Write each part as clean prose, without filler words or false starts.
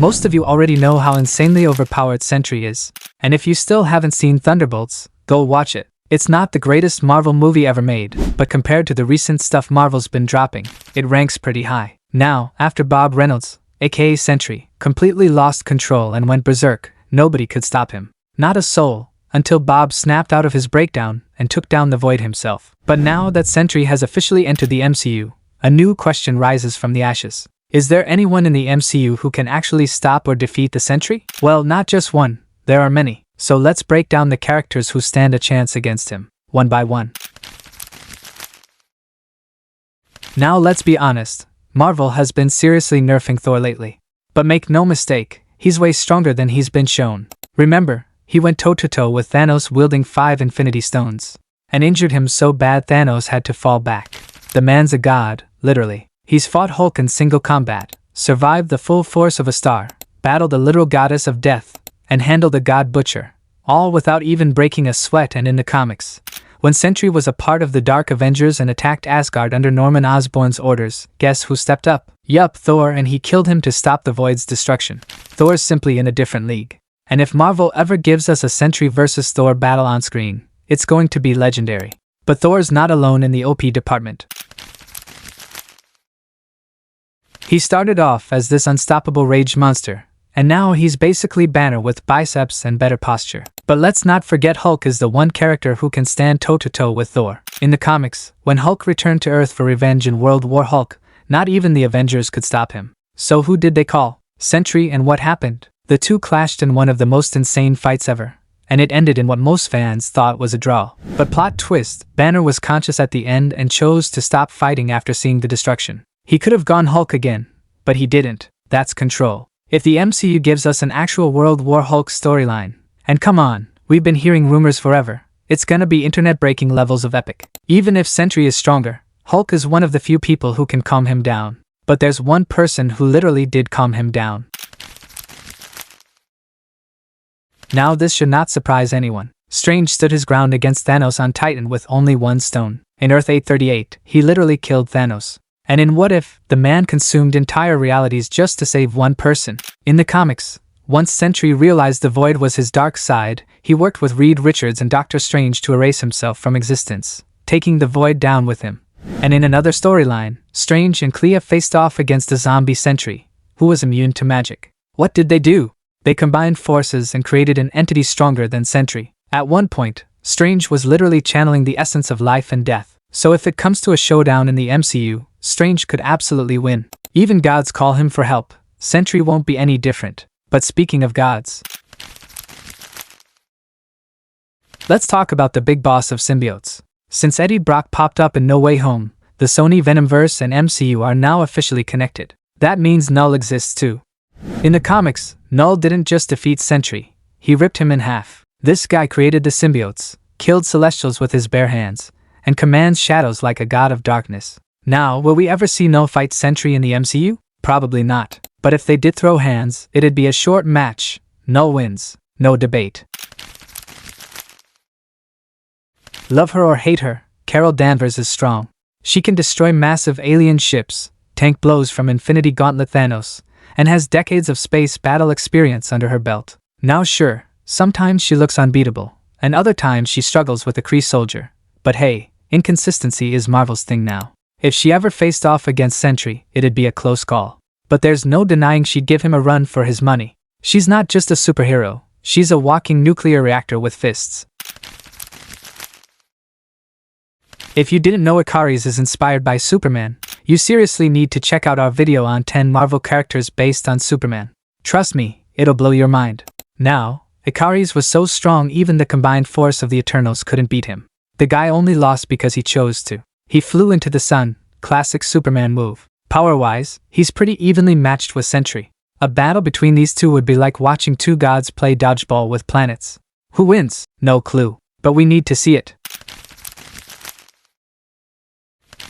Most of you already know how insanely overpowered Sentry is, and if you still haven't seen Thunderbolts, go watch it. It's not the greatest Marvel movie ever made, but compared to the recent stuff Marvel's been dropping, it ranks pretty high. Now, after Bob Reynolds, aka Sentry, completely lost control and went berserk, nobody could stop him. Not a soul, until Bob snapped out of his breakdown and took down the Void himself. But now that Sentry has officially entered the MCU, a new question rises from the ashes. Is there anyone in the MCU who can actually stop or defeat the Sentry? Well, not just one, there are many. So let's break down the characters who stand a chance against him, one by one. Now let's be honest, Marvel has been seriously nerfing Thor lately. But make no mistake, he's way stronger than he's been shown. Remember, he went toe-to-toe with Thanos wielding 5 Infinity Stones, and injured him so bad Thanos had to fall back. The man's a god, literally. He's fought Hulk in single combat, survived the full force of a star, battled a literal goddess of death, and handled a god butcher, all without even breaking a sweat. And in the comics, when Sentry was a part of the Dark Avengers and attacked Asgard under Norman Osborn's orders, guess who stepped up? Yup, Thor, and he killed him to stop the Void's destruction. Thor's simply in a different league. And if Marvel ever gives us a Sentry versus Thor battle on screen, it's going to be legendary. But Thor's not alone in the OP department. He started off as this unstoppable rage monster, and now he's basically Banner with biceps and better posture. But let's not forget Hulk is the one character who can stand toe-to-toe with Thor. In the comics, when Hulk returned to Earth for revenge in World War Hulk, not even the Avengers could stop him. So who did they call? Sentry, and what happened? The two clashed in one of the most insane fights ever, and it ended in what most fans thought was a draw. But plot twist, Banner was conscious at the end and chose to stop fighting after seeing the destruction. He could have gone Hulk again, but he didn't. That's control. If the MCU gives us an actual World War Hulk storyline, and come on, we've been hearing rumors forever, it's gonna be internet-breaking levels of epic. Even if Sentry is stronger, Hulk is one of the few people who can calm him down. But there's one person who literally did calm him down. Now this should not surprise anyone. Strange stood his ground against Thanos on Titan with only one stone. In Earth 838, he literally killed Thanos. And in What If, the man consumed entire realities just to save one person. In the comics, once Sentry realized the Void was his dark side, he worked with Reed Richards and Doctor Strange to erase himself from existence, taking the Void down with him. And in another storyline, Strange and Clea faced off against the zombie Sentry, who was immune to magic. What did they do? They combined forces and created an entity stronger than Sentry. At one point, Strange was literally channeling the essence of life and death. So if it comes to a showdown in the MCU, Strange could absolutely win. Even gods call him for help. Sentry won't be any different. But speaking of gods, let's talk about the big boss of symbiotes. Since Eddie Brock popped up in No Way Home, the Sony Venomverse and MCU are now officially connected. That means Null exists too. In the comics, Null didn't just defeat Sentry, he ripped him in half. This guy created the symbiotes, killed Celestials with his bare hands, and commands shadows like a god of darkness. Now, will we ever see Null fight Sentry in the MCU? Probably not. But if they did throw hands, it'd be a short match. Null wins. No debate. Love her or hate her, Carol Danvers is strong. She can destroy massive alien ships, tank blows from Infinity Gauntlet Thanos, and has decades of space battle experience under her belt. Now sure, sometimes she looks unbeatable, and other times she struggles with a Kree soldier. But hey, inconsistency is Marvel's thing now. If she ever faced off against Sentry, it'd be a close call. But there's no denying she'd give him a run for his money. She's not just a superhero, she's a walking nuclear reactor with fists. If you didn't know Ikaris is inspired by Superman, you seriously need to check out our video on 10 Marvel characters based on Superman. Trust me, it'll blow your mind. Now, Ikaris was so strong even the combined force of the Eternals couldn't beat him. The guy only lost because he chose to. He flew into the sun, classic Superman move. Power-wise, he's pretty evenly matched with Sentry. A battle between these two would be like watching two gods play dodgeball with planets. Who wins? No clue. But we need to see it.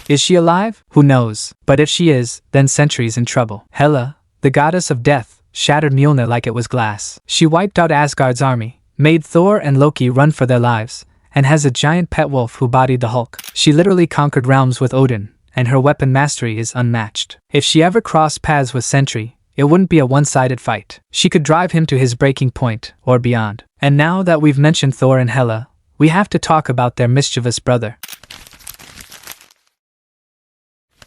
Is she alive? Who knows? But if she is, then Sentry's in trouble. Hela, the goddess of death, shattered Mjolnir like it was glass. She wiped out Asgard's army, made Thor and Loki run for their lives, and has a giant pet wolf who bodied the Hulk. She literally conquered realms with Odin, and her weapon mastery is unmatched. If she ever crossed paths with Sentry, it wouldn't be a one-sided fight. She could drive him to his breaking point, or beyond. And now that we've mentioned Thor and Hela, we have to talk about their mischievous brother.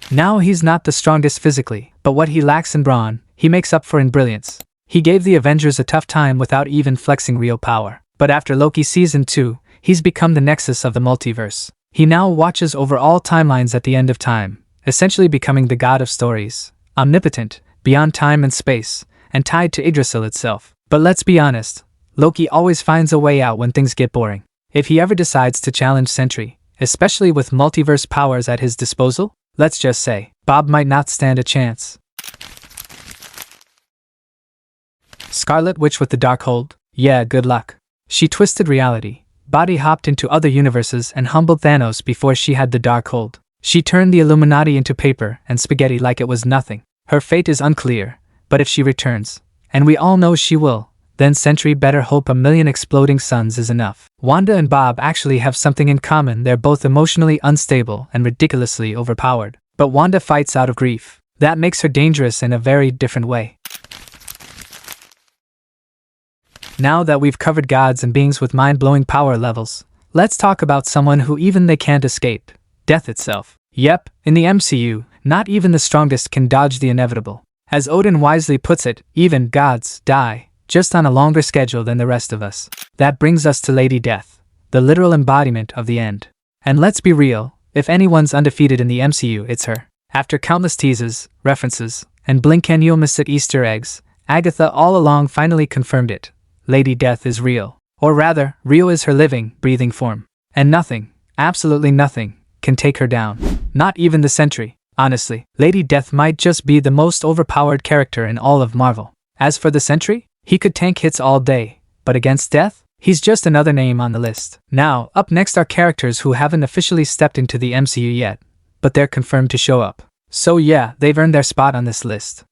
Now he's not the strongest physically, but what he lacks in brawn, he makes up for in brilliance. He gave the Avengers a tough time without even flexing real power. But after Loki Season 2, he's become the nexus of the multiverse. He now watches over all timelines at the end of time, essentially becoming the god of stories, omnipotent, beyond time and space, and tied to Yggdrasil itself. But let's be honest, Loki always finds a way out when things get boring. If he ever decides to challenge Sentry, especially with multiverse powers at his disposal, let's just say, Bob might not stand a chance. Scarlet Witch with the Darkhold? Yeah, good luck. She twisted reality, body hopped into other universes and humbled Thanos before she had the Darkhold. She turned the Illuminati into paper and spaghetti like it was nothing. Her fate is unclear, but if she returns, and we all know she will, then Sentry better hope 1,000,000 exploding suns is enough. Wanda and Bob actually have something in common. They're both emotionally unstable and ridiculously overpowered. But Wanda fights out of grief. That makes her dangerous in a very different way. Now that we've covered gods and beings with mind-blowing power levels, let's talk about someone who even they can't escape. Death itself. Yep, in the MCU, not even the strongest can dodge the inevitable. As Odin wisely puts it, even gods die, just on a longer schedule than the rest of us. That brings us to Lady Death, the literal embodiment of the end. And let's be real, if anyone's undefeated in the MCU, it's her. After countless teases, references, and blink-and-you'll-miss-it Easter eggs, Agatha all along finally confirmed it. Lady Death is real. Or rather, real is her living, breathing form. And nothing, absolutely nothing, can take her down. Not even the Sentry. Honestly, Lady Death might just be the most overpowered character in all of Marvel. As for the Sentry, he could tank hits all day, but against Death, he's just another name on the list. Now, up next are characters who haven't officially stepped into the MCU yet, but they're confirmed to show up. So yeah, they've earned their spot on this list.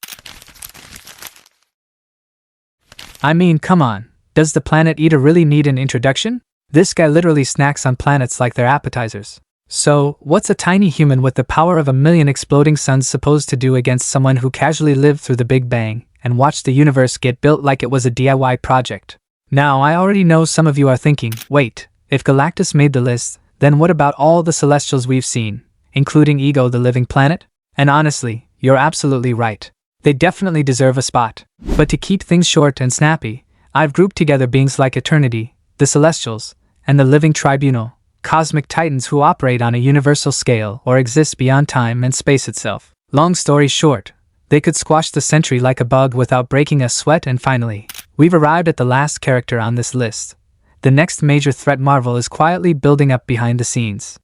I mean, come on, does the Planet Eater really need an introduction? This guy literally snacks on planets like they're appetizers. So, what's a tiny human with the power of 1,000,000 exploding suns supposed to do against someone who casually lived through the Big Bang and watched the universe get built like it was a DIY project? Now, I already know some of you are thinking, wait, if Galactus made the list, then what about all the Celestials we've seen, including Ego the Living Planet? And honestly, you're absolutely right. They definitely deserve a spot. But to keep things short and snappy, I've grouped together beings like Eternity, the Celestials, and the Living Tribunal, cosmic titans who operate on a universal scale or exist beyond time and space itself. Long story short, they could squash the Sentry like a bug without breaking a sweat. And finally, we've arrived at the last character on this list. The next major threat Marvel is quietly building up behind the scenes.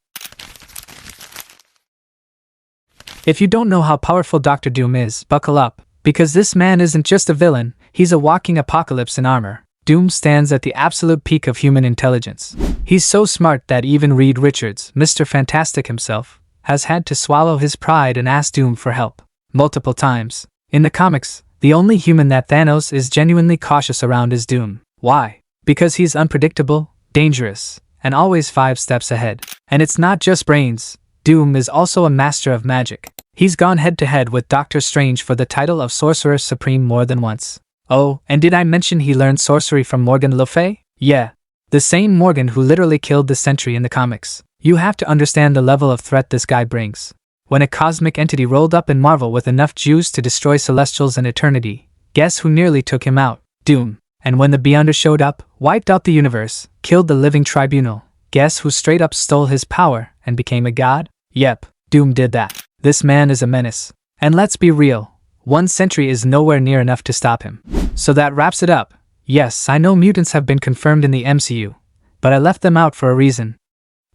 If you don't know how powerful Dr. Doom is, buckle up, because this man isn't just a villain, he's a walking apocalypse in armor. Doom stands at the absolute peak of human intelligence. He's so smart that even Reed Richards, Mr. Fantastic himself, has had to swallow his pride and ask Doom for help. Multiple times. In the comics, the only human that Thanos is genuinely cautious around is Doom. Why? Because he's unpredictable, dangerous, and always 5 steps ahead. And it's not just brains. Doom is also a master of magic. He's gone head-to-head with Doctor Strange for the title of Sorcerer Supreme more than once. Oh, and did I mention he learned sorcery from Morgan Le Fay? Yeah, the same Morgan who literally killed the Sentry in the comics. You have to understand the level of threat this guy brings. When a cosmic entity rolled up in Marvel with enough juice to destroy Celestials and Eternity, guess who nearly took him out? Doom. And when the Beyonders showed up, wiped out the universe, killed the Living Tribunal, guess who straight up stole his power and became a god? Yep, Doom did that. This man is a menace. And let's be real, one Sentry is nowhere near enough to stop him. So that wraps it up. Yes, I know mutants have been confirmed in the MCU, but I left them out for a reason.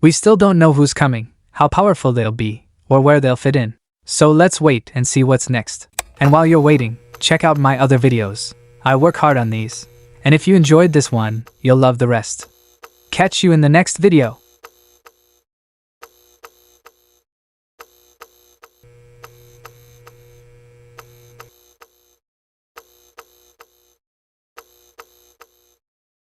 We still don't know who's coming, how powerful they'll be, or where they'll fit in. So let's wait and see what's next. And while you're waiting, check out my other videos. I work hard on these. And if you enjoyed this one, you'll love the rest. Catch you in the next video.